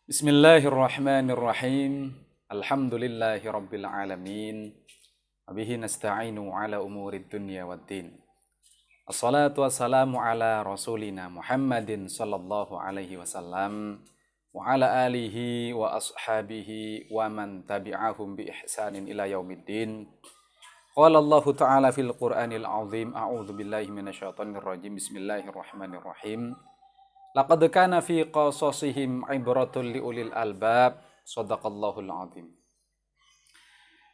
Bismillahirrahmanirrahim. Alhamdulillahi rabbil alamin. Wabihi nasta'inu ala umurid dunya waddin. Assalatu wassalamu ala rasulina Muhammadin sallallahu alaihi wasallam wa ala alihi wa ashabihi wa man tabi'ahum bi ihsanin ila yaumiddin. Qala Allah ta'ala fil Qur'anil azim. A'udzu billahi minasyaitonir rajim. Bismillahirrahmanirrahim. Laqad kana fi qasasihim ibratul liulil albab. Shadaqallahul azim.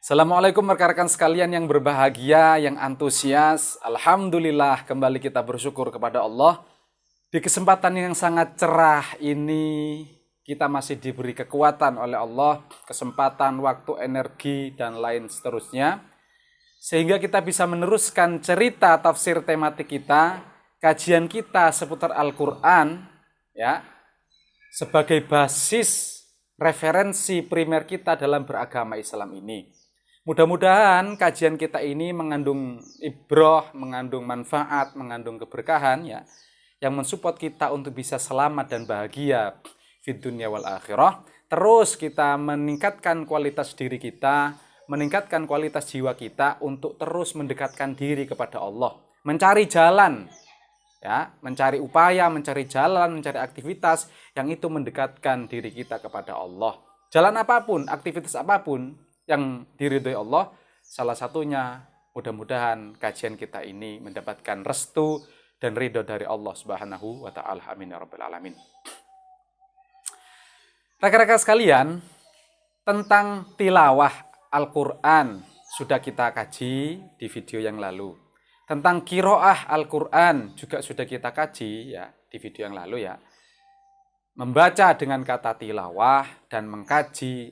Assalamualaikum rekan-rekan sekalian yang berbahagia, yang antusias. Alhamdulillah kembali kita bersyukur kepada Allah. Di kesempatan yang sangat cerah ini kita masih diberi kekuatan oleh Allah, kesempatan, waktu, energi dan lain seterusnya. Sehingga kita bisa meneruskan cerita tafsir tematik kita, kajian kita seputar Al-Quran, ya, sebagai basis referensi primer kita dalam beragama Islam ini. Mudah-mudahan kajian kita ini mengandung ibrah, mengandung manfaat, mengandung keberkahan, ya, yang mensupport kita untuk bisa selamat dan bahagia fid dunya wal akhirah. Terus kita meningkatkan kualitas diri kita, meningkatkan kualitas jiwa kita untuk terus mendekatkan diri kepada Allah, mencari jalan, ya, mencari upaya, mencari jalan, mencari aktivitas yang itu mendekatkan diri kita kepada Allah. Jalan apapun, aktivitas apapun yang diridhoi Allah, salah satunya mudah-mudahan kajian kita ini mendapatkan restu dan ridho dari Allah Subhanahu wa taala. Amin ya rabbal alamin. Rekan-rekan sekalian, tentang tilawah Al-Qur'an sudah kita kaji di video yang lalu. Tentang qiraah Al-Quran juga sudah kita kaji, ya, di video yang lalu, ya. Membaca dengan kata tilawah dan mengkaji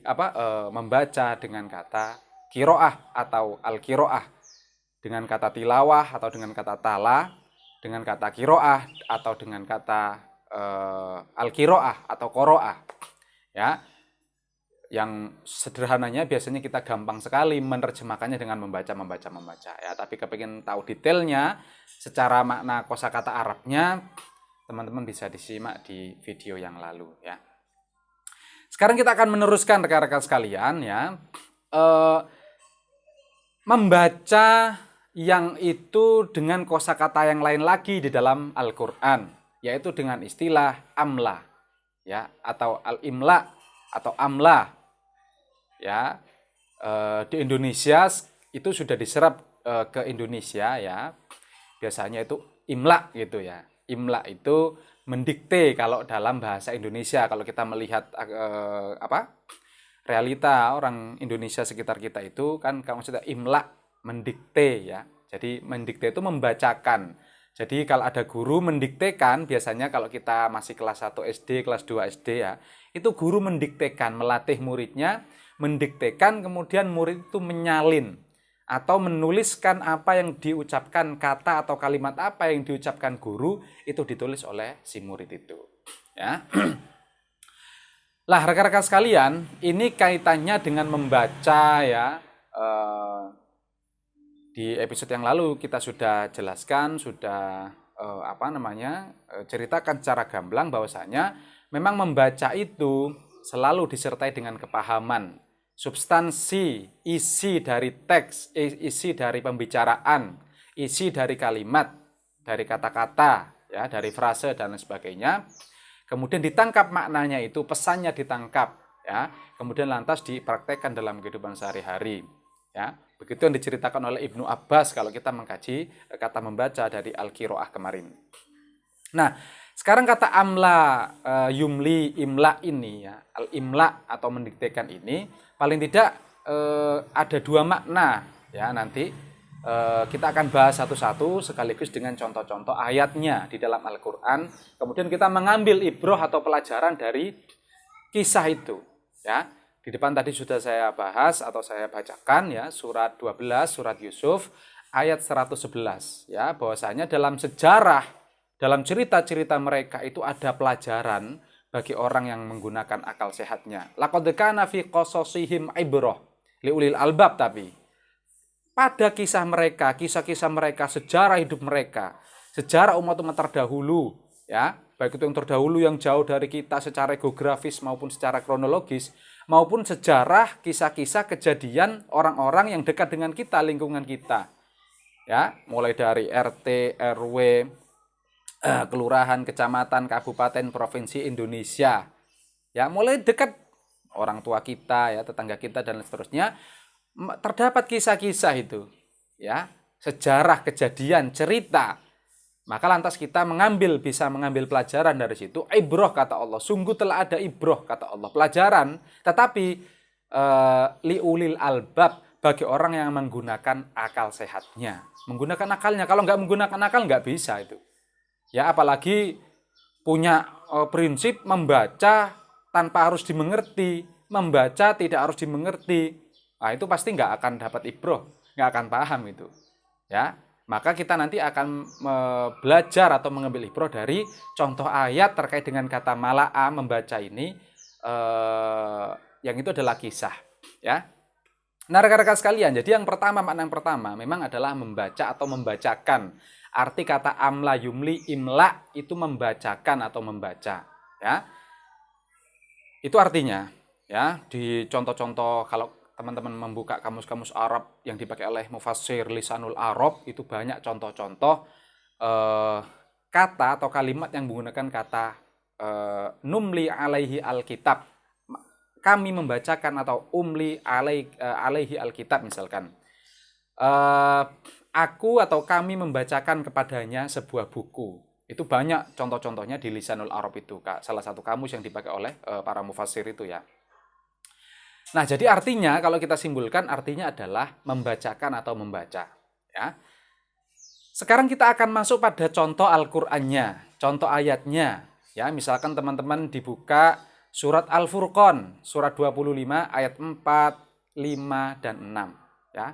membaca dengan kata qiraah atau al-qiraah, dengan kata tilawah atau dengan kata tala, dengan kata qiraah atau dengan kata al-qiraah atau qiraah, ya. Yang sederhananya biasanya kita gampang sekali menerjemahkannya dengan membaca, ya. Tapi kepingin tahu detailnya secara makna kosakata Arabnya, teman-teman bisa disimak di video yang lalu, ya. Sekarang kita akan meneruskan rekan-rekan sekalian, ya, membaca yang itu dengan kosakata yang lain lagi di dalam Al-Quran, yaitu dengan istilah amla, ya, atau al-imla atau amla. Ya, di Indonesia itu sudah diserap ke Indonesia, ya. Biasanya itu imla gitu, ya. Imla itu mendikte kalau dalam bahasa Indonesia. Kalau kita melihat realita orang Indonesia sekitar kita itu kan kalau maksudnya imla mendikte, ya. Jadi mendikte itu membacakan. Jadi kalau ada guru mendiktekan, biasanya kalau kita masih kelas 1 SD, kelas 2 SD, ya, itu guru mendiktekan, melatih muridnya mendiktekan, kemudian murid itu menyalin atau menuliskan apa yang diucapkan, kata atau kalimat apa yang diucapkan guru itu ditulis oleh si murid itu, ya. Lah rekan-rekan sekalian, ini kaitannya dengan membaca, ya. Di episode yang lalu kita sudah jelaskan, sudah ceritakan secara gamblang bahwasanya memang membaca itu selalu disertai dengan kepahaman, substansi, isi dari teks, isi dari pembicaraan, isi dari kalimat, dari kata-kata, ya, dari frase dan sebagainya. Kemudian ditangkap maknanya itu, pesannya ditangkap, ya. Kemudian lantas dipraktekkan dalam kehidupan sehari-hari, ya. Begitu yang diceritakan oleh Ibnu Abbas kalau kita mengkaji kata membaca dari Al-Qiraah kemarin. Nah, sekarang kata amla, yumli, imla ini, ya, al-imla atau mendiktekan ini paling tidak ada dua makna, ya. Nanti kita akan bahas satu-satu sekaligus dengan contoh-contoh ayatnya di dalam Al-Quran. Kemudian kita mengambil ibrah atau pelajaran dari kisah itu, ya. Di depan tadi sudah saya bahas atau saya bacakan, ya, surat 12, surat Yusuf ayat 111, ya, bahwasanya dalam sejarah, dalam cerita-cerita mereka itu ada pelajaran bagi orang yang menggunakan akal sehatnya. Laqad kana fi qasasihim ibrah liulil albab, tapi pada kisah mereka, kisah-kisah mereka, sejarah hidup mereka, sejarah umat-umat terdahulu, ya, baik itu yang terdahulu yang jauh dari kita secara geografis maupun secara kronologis, maupun sejarah, kisah-kisah kejadian orang-orang yang dekat dengan kita, lingkungan kita. Ya, mulai dari RT, RW, kelurahan, kecamatan, kabupaten, provinsi Indonesia. Ya, mulai dekat orang tua kita, ya, tetangga kita dan seterusnya, terdapat kisah-kisah itu, ya, sejarah, kejadian, cerita. Maka lantas kita bisa mengambil pelajaran dari situ. Ibroh kata Allah, sungguh telah ada ibroh kata Allah, pelajaran. Tetapi liulil albab, bagi orang yang menggunakan akal sehatnya, menggunakan akalnya. Kalau nggak menggunakan akal nggak bisa itu. Ya, apalagi punya prinsip membaca tanpa harus dimengerti, membaca tidak harus dimengerti. Nah, itu pasti nggak akan dapat ibroh, nggak akan paham itu. Ya, maka kita nanti akan belajar atau mengambil ibroh dari contoh ayat terkait dengan kata mala'a, membaca ini, yang itu adalah kisah. Ya. Nah, rekan-rekan sekalian, jadi makna yang pertama memang adalah membaca atau membacakan. Arti kata amla yumli, imla itu membacakan atau membaca. Ya. Itu artinya, ya, di contoh-contoh kalau teman-teman membuka kamus-kamus Arab yang dipakai oleh mufassir Lisanul Arab, itu banyak contoh-contoh kata atau kalimat yang menggunakan kata numli alaihi alkitab. Kami membacakan atau umli alaihi alkitab misalkan. Aku atau kami membacakan kepadanya sebuah buku. Itu banyak contoh-contohnya di Lisanul Arab itu, Kak. Salah satu kamus yang dipakai oleh para mufassir itu, ya. Nah, jadi artinya kalau kita simpulkan artinya adalah membacakan atau membaca, ya. Sekarang kita akan masuk pada contoh Al-Qur'annya, contoh ayatnya, ya. Misalkan teman-teman dibuka surat Al-Furqan, surat 25 ayat 4, 5 dan 6, ya.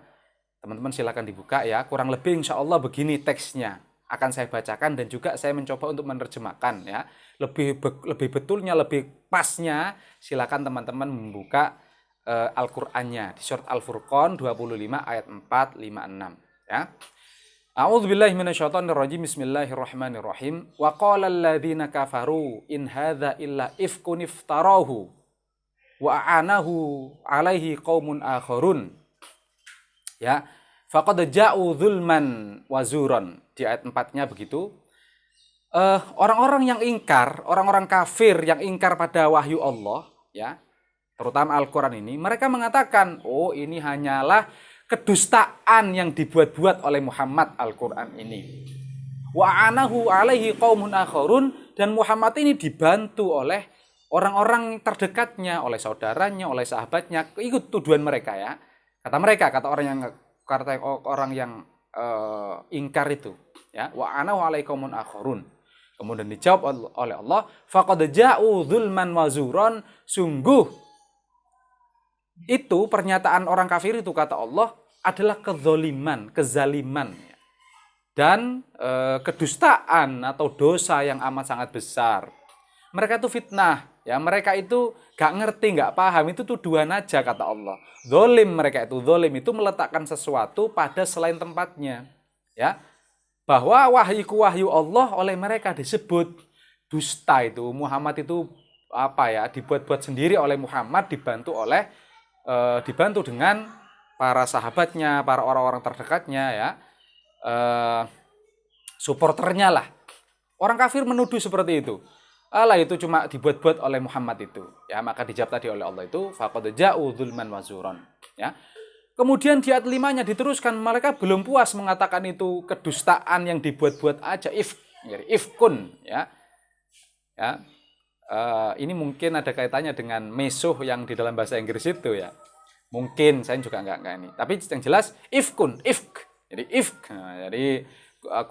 Teman-teman silakan dibuka, ya. Kurang lebih insya Allah begini teksnya. Akan saya bacakan dan juga saya mencoba untuk menerjemahkan, ya. Lebih betulnya, lebih pasnya silakan teman-teman membuka Al-Qur'annya di surat Al-Furqan 25 ayat 4, 5, 6, ya. A'udzubillahi minasyaitonirrajim. Bismillahirrahmanirrahim. Wa qala alladziina kafaru in hadza illa ifkun iftarahu wa a'anahu 'alaihi qaumun akharun. Ya. Faqad ja'u dzulman wa zuran. Di ayat 4-nya begitu. Orang-orang yang ingkar, orang-orang kafir yang ingkar pada wahyu Allah, ya, terutama Al-Quran ini, mereka mengatakan, oh, ini hanyalah kedustaan yang dibuat-buat oleh Muhammad Al-Quran ini. Wa anahu alaihi qaumun akharun, dan Muhammad ini dibantu oleh orang-orang terdekatnya, oleh saudaranya, oleh sahabatnya. Ikut tuduhan mereka, ya. Kata orang yang ingkar itu, ya. Wa anahu alaihi qaumun akharun. Kemudian dijawab oleh Allah, faqad ja'u dzulman wa zuran, sungguh itu pernyataan orang kafir itu kata Allah adalah kezaliman dan kedustaan atau dosa yang amat sangat besar. Mereka itu fitnah, ya, mereka itu gak ngerti, gak paham, itu tuduhan aja kata Allah. Zolim itu meletakkan sesuatu pada selain tempatnya, ya. Bahwa wahyu Allah oleh mereka disebut dusta itu. Muhammad itu dibuat-buat sendiri oleh Muhammad, dibantu dengan para sahabatnya, para orang-orang terdekatnya, ya, supporternya lah. Orang kafir menuduh seperti itu. Allah itu cuma dibuat-buat oleh Muhammad itu, ya. Maka dijawab tadi oleh Allah itu faqad ja'u dzulman wa zuran, ya. Kemudian di ayat 5-nya diteruskan, mereka belum puas mengatakan itu kedustaan yang dibuat-buat aja, ifkun, ya. Ya. Ini mungkin ada kaitannya dengan mesuh yang di dalam bahasa Inggris itu, ya. Mungkin saya juga enggak ini. Tapi yang jelas ifk. Jadi ifk. Nah, jadi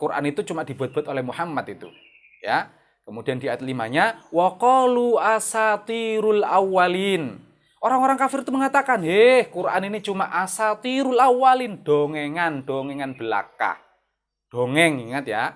Quran itu cuma dibuat-buat oleh Muhammad itu, ya. Kemudian di ayat 5-nya wa qalu asatirul awwalin. Orang-orang kafir itu mengatakan, Quran ini cuma asatirul awwalin, dongengan belaka. Dongeng, ingat ya.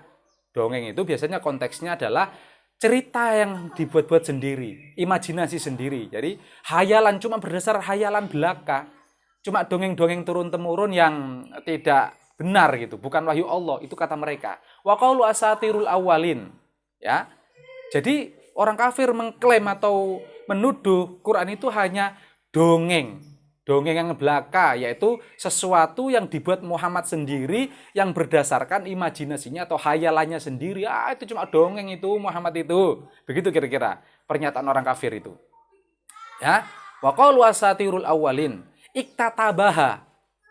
Dongeng itu biasanya konteksnya adalah cerita yang dibuat-buat sendiri, imajinasi sendiri. Jadi hayalan, cuma berdasar hayalan belaka. Cuma dongeng-dongeng turun-temurun yang tidak benar gitu, bukan wahyu Allah, itu kata mereka. Wa qaulu asatirul awwalin. Ya. Jadi orang kafir mengklaim atau menuduh Quran itu hanya dongeng. Dongeng yang belaka, yaitu sesuatu yang dibuat Muhammad sendiri yang berdasarkan imajinasinya atau hayalannya sendiri. Itu cuma dongeng itu Muhammad itu. Begitu kira-kira pernyataan orang kafir itu. Ya, wa qalu asatirul awwalin iktatabaha,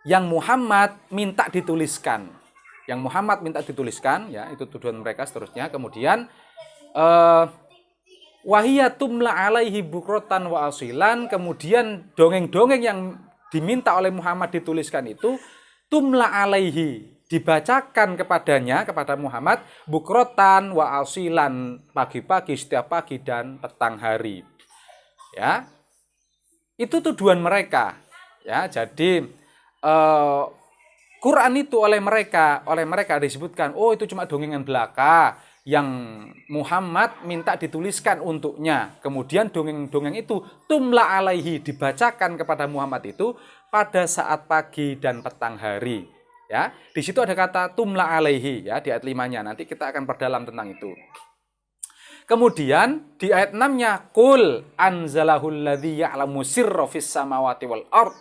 yang Muhammad minta dituliskan. Yang Muhammad minta dituliskan, ya, itu tuduhan mereka seterusnya. Kemudian wahiyya tumla alaihi bukrotan wa asilan, kemudian dongeng-dongeng yang diminta oleh Muhammad dituliskan itu tumla alaihi, dibacakan kepadanya, kepada Muhammad, bukrotan wa asilan, pagi-pagi, setiap pagi dan petang hari. Ya, itu tuduhan mereka. Ya, jadi Quran itu oleh mereka disebutkan, oh itu cuma dongengan belaka yang Muhammad minta dituliskan untuknya. Kemudian dongeng-dongeng itu tumla alaihi, dibacakan kepada Muhammad itu pada saat pagi dan petang hari. Ya, di situ ada kata tumla alaihi, ya, di ayat 5-nya. Nanti kita akan perdalam tentang itu. Kemudian di ayat 6-nya qul anzalahul ladzi ya'lamu sirra fis samawati wal ard.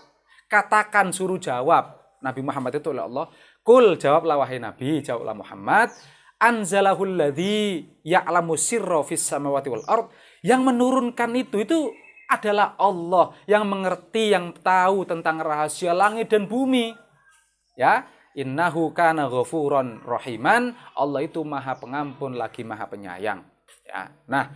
Katakan, suruh jawab Nabi Muhammad itu oleh Allah. Qul, jawablah wahai Nabi, jawablah Muhammad, anzalahul ladzi ya'lamu sirra fis samawati wal ard, yang menurunkan itu adalah Allah yang mengerti, yang tahu tentang rahasia langit dan bumi. Ya, innahu kana ghafuron rahiman, Allah itu Maha Pengampun lagi Maha Penyayang. Ya. Nah,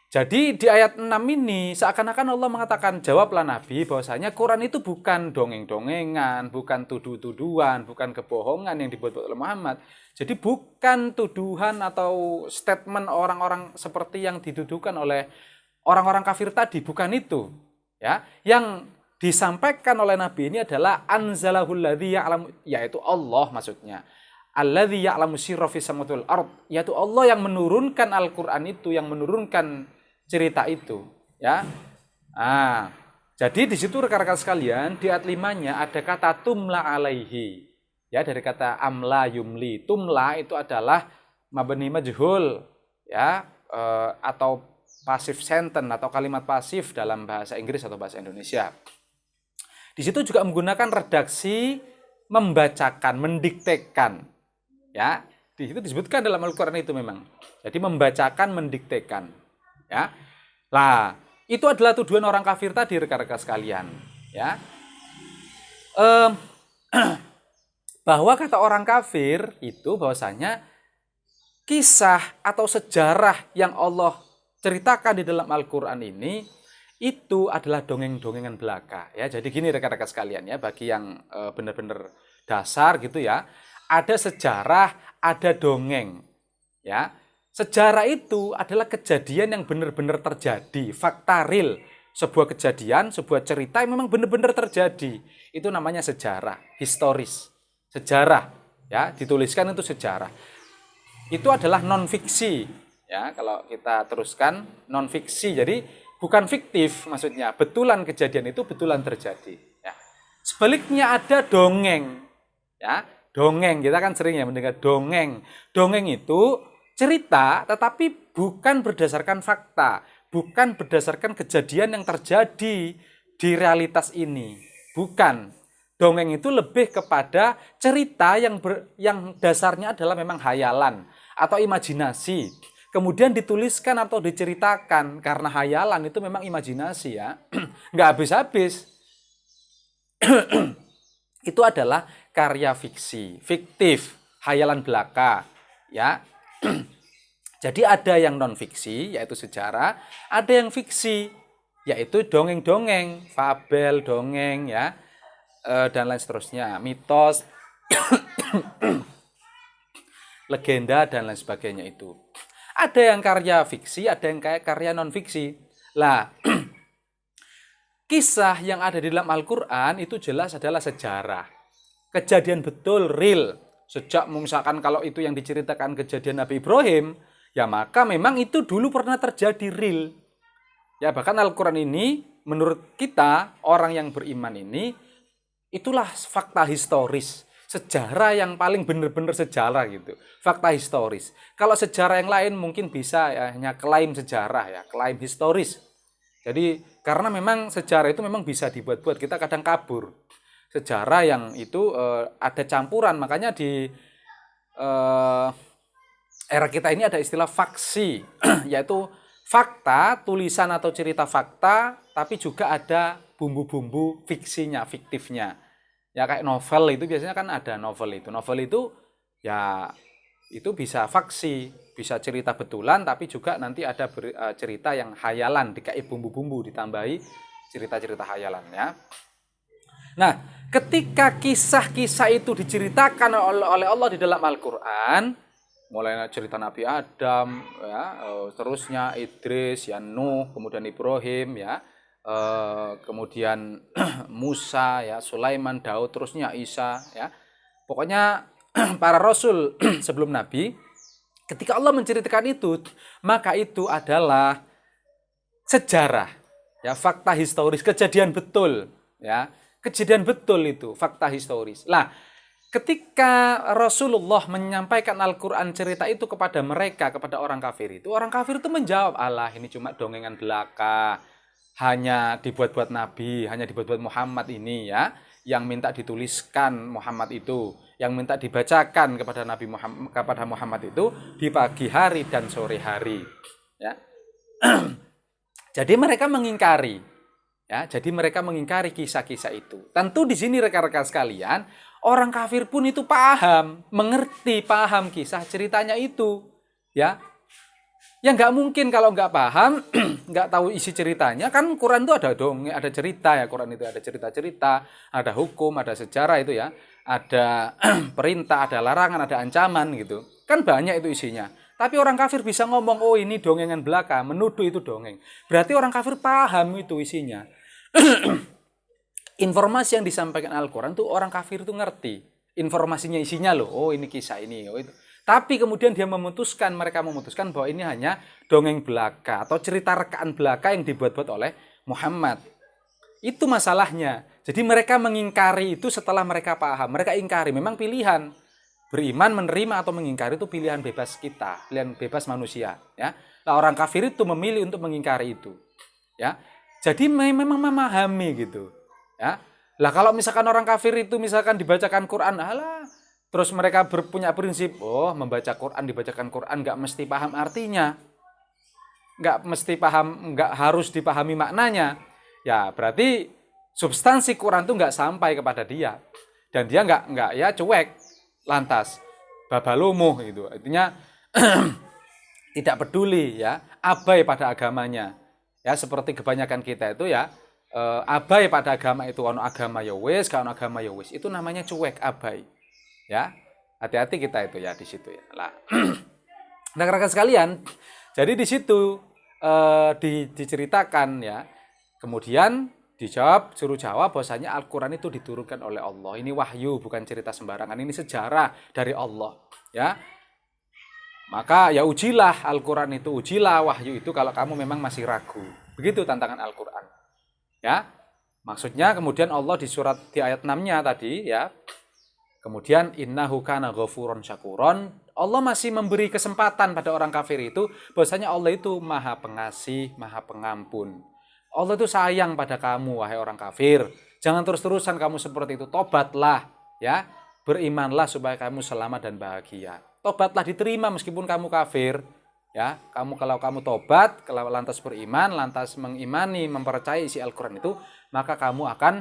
jadi di ayat 6 ini seakan-akan Allah mengatakan, jawablah Nabi bahwasanya Quran itu bukan dongeng-dongengan, bukan tuduh-tuduhan, bukan kebohongan yang dibuat oleh Muhammad. Jadi bukan tuduhan atau statement orang-orang seperti yang dituduhkan oleh orang-orang kafir tadi, bukan itu. Ya, yang disampaikan oleh Nabi ini adalah anzalahul ladzi ya'lamu, yaitu Allah maksudnya. Alladzi ya'lamu sirra fis samawati wal ard, yaitu Allah yang menurunkan Al-Qur'an itu, yang menurunkan cerita itu, ya. Jadi di situ rekan-rekan sekalian, di ayat 5-nya ada kata tumla alaihi. Ya, dari kata amla yumli. Tumla itu adalah mabni majhul, ya, atau passive sentence atau kalimat pasif dalam bahasa Inggris atau bahasa Indonesia. Di situ juga menggunakan redaksi membacakan, mendiktekan. Ya, di situ disebutkan dalam Al-Qur'an itu memang. Jadi membacakan, mendiktekan. Ya, lah itu adalah tuduhan orang kafir tadi, rekan-rekan sekalian. Ya, bahwa kata orang kafir itu bahwasanya kisah atau sejarah yang Allah ceritakan di dalam Al-Qur'an ini itu adalah dongeng-dongengan belaka. Ya, jadi gini rekan-rekan sekalian, ya, bagi yang benar-benar dasar gitu ya, ada sejarah, ada dongeng. Ya. Sejarah itu adalah kejadian yang benar-benar terjadi, fakta real, sebuah kejadian, sebuah cerita yang memang benar-benar terjadi. Itu namanya sejarah, historis. Sejarah, ya, dituliskan itu sejarah. Itu adalah non fiksi, ya, kalau kita teruskan non fiksi. Jadi bukan fiktif maksudnya, betulan kejadian itu betulan terjadi, ya. Sebaliknya ada dongeng, ya. Dongeng, kita kan sering ya mendengar dongeng. Dongeng itu cerita tetapi bukan berdasarkan fakta, bukan berdasarkan kejadian yang terjadi di realitas ini. Bukan. Dongeng itu lebih kepada cerita yang dasarnya adalah memang hayalan atau imajinasi. Kemudian dituliskan atau diceritakan, karena hayalan itu memang imajinasi, ya. Nggak habis-habis. Itu adalah karya fiksi, fiktif, hayalan belaka, ya. Jadi ada yang non fiksi, yaitu sejarah, ada yang fiksi, yaitu dongeng-dongeng, fabel, dongeng, ya, dan lain seterusnya, mitos, legenda dan lain sebagainya itu. Ada yang karya fiksi, ada yang karya non fiksi. Lah, kisah yang ada di dalam Al-Qur'an itu jelas adalah sejarah. Kejadian betul, real. Sejak misalkan kalau itu yang diceritakan kejadian Nabi Ibrahim, ya maka memang itu dulu pernah terjadi real. Ya, bahkan Al-Qur'an ini menurut kita orang yang beriman ini itulah fakta historis. sejarah yang paling benar-benar sejarah gitu, fakta historis. Kalau sejarah yang lain mungkin bisa ya, hanya klaim sejarah ya, klaim historis. Jadi karena memang sejarah itu memang bisa dibuat-buat, kita kadang kabur. Sejarah yang itu ada campuran, makanya di era kita ini ada istilah faksi, yaitu fakta, tulisan atau cerita fakta, tapi juga ada bumbu-bumbu fiksinya, fiktifnya. Ya kayak novel itu biasanya kan ada novel itu. Novel itu ya itu bisa faksi, bisa cerita betulan, tapi juga nanti ada cerita yang hayalan, dikai bumbu-bumbu, ditambahi cerita-cerita hayalan ya. Nah, ketika kisah-kisah itu diceritakan oleh Allah di dalam Al-Quran, mulai cerita Nabi Adam, ya, terusnya Idris, ya Nuh, kemudian Ibrahim, ya, kemudian Musa, ya, Sulaiman, Daud, terusnya Isa, ya, pokoknya para Rasul sebelum Nabi, ketika Allah menceritakan itu, maka itu adalah sejarah, ya, fakta historis, kejadian betul, ya. Kejadian betul itu, fakta historis. Lah, ketika Rasulullah menyampaikan Al-Quran cerita itu kepada mereka, kepada orang kafir itu menjawab, alah ini cuma dongengan belaka, hanya dibuat-buat Nabi, hanya dibuat-buat Muhammad ini ya, yang minta dituliskan Muhammad itu, yang minta dibacakan kepada Nabi Muhammad, kepada Muhammad itu di pagi hari dan sore hari. Ya. Jadi mereka mengingkari. Ya, jadi mereka mengingkari kisah-kisah itu. Tentu di sini rekan-rekan sekalian, orang kafir pun itu paham, mengerti, paham kisah ceritanya itu. Ya, ya nggak mungkin kalau nggak paham, nggak tahu isi ceritanya. Kan Quran itu ada dong, ada cerita ya. Quran itu ada cerita-cerita, ada hukum, ada sejarah itu ya, ada perintah, ada larangan, ada ancaman gitu. Kan banyak itu isinya. Tapi orang kafir bisa ngomong, oh ini dongengan belaka, menuduh itu dongeng. Berarti orang kafir paham itu isinya. Informasi yang disampaikan Al-Quran tuh orang kafir itu ngerti. Informasinya isinya loh, oh ini kisah ini, oh itu. Tapi kemudian mereka memutuskan bahwa ini hanya dongeng belaka atau cerita rekaan belaka yang dibuat-buat oleh Muhammad. Itu masalahnya. Jadi mereka mengingkari itu setelah mereka paham. Mereka ingkari, memang pilihan. Beriman, menerima atau mengingkari itu pilihan bebas kita, pilihan bebas manusia. Ya, nah, orang kafir itu memilih untuk mengingkari itu. Ya, jadi memang memahami gitu. Ya, lah kalau misalkan orang kafir itu misalkan dibacakan Quran, alah, terus mereka punya prinsip, oh membaca Quran, dibacakan Quran nggak mesti paham artinya, nggak mesti paham, nggak harus dipahami maknanya. Ya berarti substansi Quran itu nggak sampai kepada dia, dan dia nggak ya cuek. Lantas babalumuh gitu, artinya tidak peduli ya, abai pada agamanya ya, seperti kebanyakan kita itu ya, abai pada agama itu, ono agama ya wis, kalau agama ya wis, itu namanya cuek, abai ya, hati-hati kita itu ya di situ ya lah. Nah rekan-rekan sekalian, jadi di situ diceritakan ya, kemudian dijawab, suruh jawab bahwasanya Al-Quran itu diturunkan oleh Allah. Ini wahyu, bukan cerita sembarangan. Ini sejarah dari Allah. Ya, maka ya ujilah Al-Quran itu, ujilah wahyu itu kalau kamu memang masih ragu. Begitu tantangan Al-Quran. Ya, maksudnya kemudian Allah di ayat 6-nya tadi ya. Kemudian innahu kana ghafuron syakuron. Allah masih memberi kesempatan pada orang kafir itu bahwasanya Allah itu Maha Pengasih, Maha Pengampun. Allah itu sayang pada kamu, wahai orang kafir. Jangan terus-terusan kamu seperti itu. Tobatlah, ya. Berimanlah supaya kamu selamat dan bahagia. Tobatlah diterima meskipun kamu kafir, ya. Kalau kamu tobat, kalau lantas beriman, lantas mengimani, mempercayai isi Al-Quran itu, maka kamu akan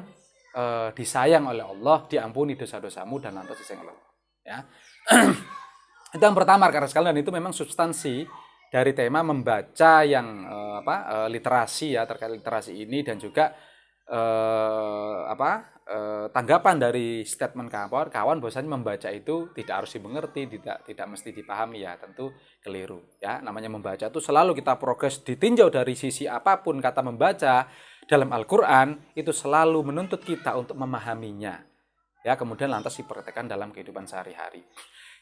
disayang oleh Allah, diampuni dosa-dosamu dan lantas disayang oleh Allah. Ya. Itu yang pertama, karena sekalian itu memang substansi dari tema membaca yang literasi ya, terkait literasi ini, dan juga tanggapan dari statement kawan bahwasanya membaca itu tidak harus dimengerti, tidak mesti dipahami ya, tentu keliru ya. Namanya membaca itu selalu kita progres ditinjau dari sisi apapun. Kata membaca dalam Al-Quran itu selalu menuntut kita untuk memahaminya ya, kemudian lantas dipraktekkan dalam kehidupan sehari-hari.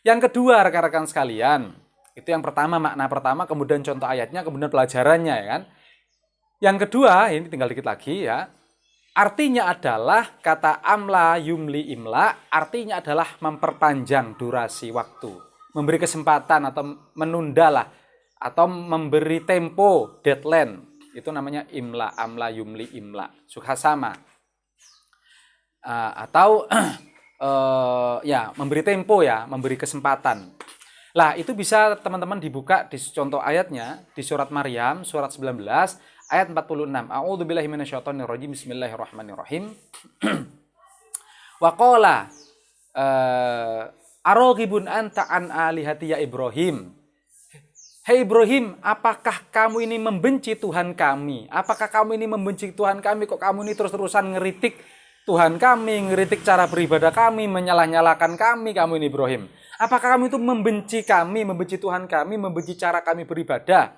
Yang kedua rekan-rekan sekalian, itu yang pertama, makna pertama, kemudian contoh ayatnya, kemudian pelajarannya ya kan. Yang kedua, ini tinggal dikit lagi ya. Artinya adalah kata amla yumli imla, artinya adalah memperpanjang durasi waktu, memberi kesempatan atau menunda lah, atau memberi tempo, deadline. Itu namanya imla, amla yumli imla. Suka sama. Atau ya memberi tempo ya, memberi kesempatan. Lah itu bisa teman-teman dibuka di contoh ayatnya di surat Maryam surat 19 ayat 46. A'udzubillahi minasyaitonirrajim. Bismillahirrahmanirrahim. Wa qala araghibun anta an alihati ya Ibrahim. Hei Ibrahim, apakah kamu ini membenci Tuhan kami? Apakah kamu ini membenci Tuhan kami? Kok kamu ini terus-terusan ngeritik Tuhan kami, ngeritik cara beribadah kami, menyalah-nyalakan kami, kamu ini Ibrahim. Apakah kamu itu membenci kami, membenci Tuhan kami, membenci cara kami beribadah?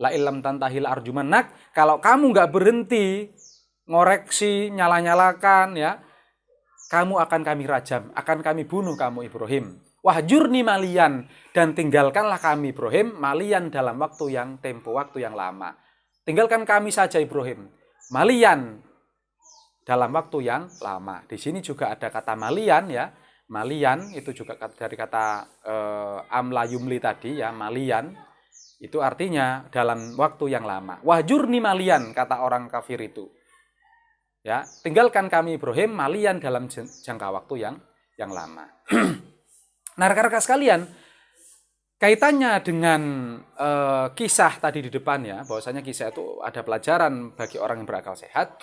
La illam tantahil arjumanak, kalau kamu nggak berhenti ngoreksi, nyalah-nyalakan ya, kamu akan kami rajam, akan kami bunuh kamu Ibrahim. Wahjurni malian, dan tinggalkanlah kami Ibrahim malian dalam waktu yang tempo waktu yang lama. Tinggalkan kami saja Ibrahim, malian dalam waktu yang lama. Di sini juga ada kata malian ya. Malian itu juga dari kata amla yumli tadi ya, malian. Itu artinya dalam waktu yang lama. Wahjurni malian, kata orang kafir itu. Ya, tinggalkan kami Ibrahim malian dalam jangka waktu yang lama. Nah, rekan-rekan sekalian, kaitannya dengan kisah tadi di depan ya, bahwasanya kisah itu ada pelajaran bagi orang yang berakal sehat.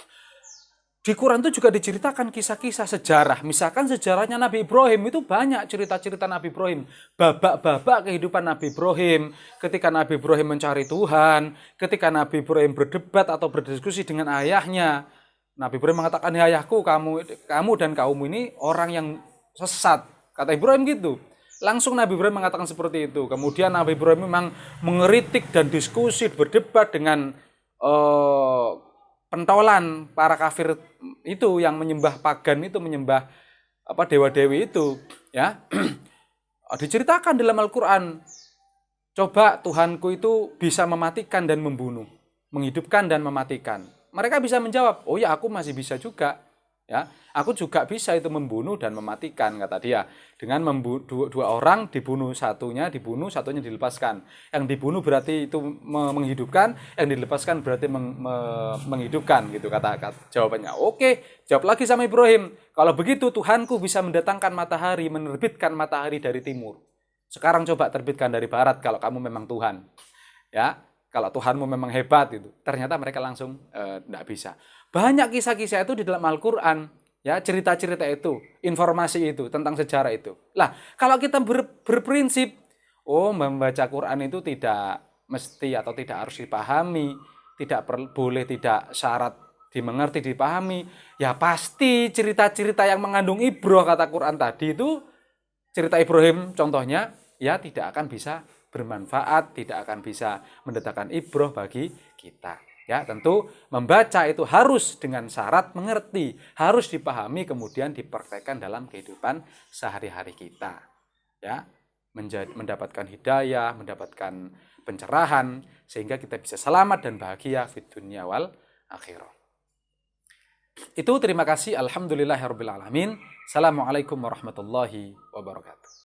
Di Quran itu juga diceritakan kisah-kisah sejarah. Misalkan sejarahnya Nabi Ibrahim itu banyak cerita-cerita Nabi Ibrahim. Babak-babak kehidupan Nabi Ibrahim. Ketika Nabi Ibrahim mencari Tuhan. Ketika Nabi Ibrahim berdebat atau berdiskusi dengan ayahnya. Nabi Ibrahim mengatakan, ayahku, kamu dan kaum ini orang yang sesat. Kata Ibrahim gitu. Langsung Nabi Ibrahim mengatakan seperti itu. Kemudian Nabi Ibrahim memang mengeritik dan diskusi, berdebat dengan pentolan para kafir itu yang menyembah pagan itu, menyembah dewa-dewi itu ya. Diceritakan dalam Al-Qur'an, coba Tuhanku itu bisa mematikan dan membunuh, menghidupkan dan mematikan. Mereka bisa menjawab, oh ya aku masih bisa juga ya. Aku juga bisa itu membunuh dan mematikan, kata dia. Dengan dua orang dibunuh, satunya dilepaskan. Yang dibunuh berarti itu menghidupkan, yang dilepaskan berarti menghidupkan gitu kata jawabannya. Oke, jawab lagi sama Ibrahim. Kalau begitu Tuhanku bisa mendatangkan matahari, menerbitkan matahari dari timur. Sekarang coba terbitkan dari barat kalau kamu memang Tuhan. Ya, kalau Tuhanmu memang hebat gitu. Ternyata mereka langsung tidak bisa. Banyak kisah-kisah itu di dalam Al-Qur'an. Ya, cerita-cerita itu, informasi itu, tentang sejarah itu. Lah, kalau kita berprinsip, membaca Quran itu tidak mesti atau tidak harus dipahami, boleh tidak syarat dimengerti, dipahami, ya pasti cerita-cerita yang mengandung ibroh, kata Quran tadi itu, cerita Ibrahim contohnya, ya tidak akan bisa bermanfaat, tidak akan bisa mendatangkan ibroh bagi kita. Ya, tentu membaca itu harus dengan syarat mengerti, harus dipahami, kemudian dipraktekkan dalam kehidupan sehari-hari kita. Ya, mendapatkan hidayah, mendapatkan pencerahan, sehingga kita bisa selamat dan bahagia di dunia wal akhirah. Itu terima kasih. Alhamdulillahirabbil alamin. Assalamualaikum warahmatullahi wabarakatuh.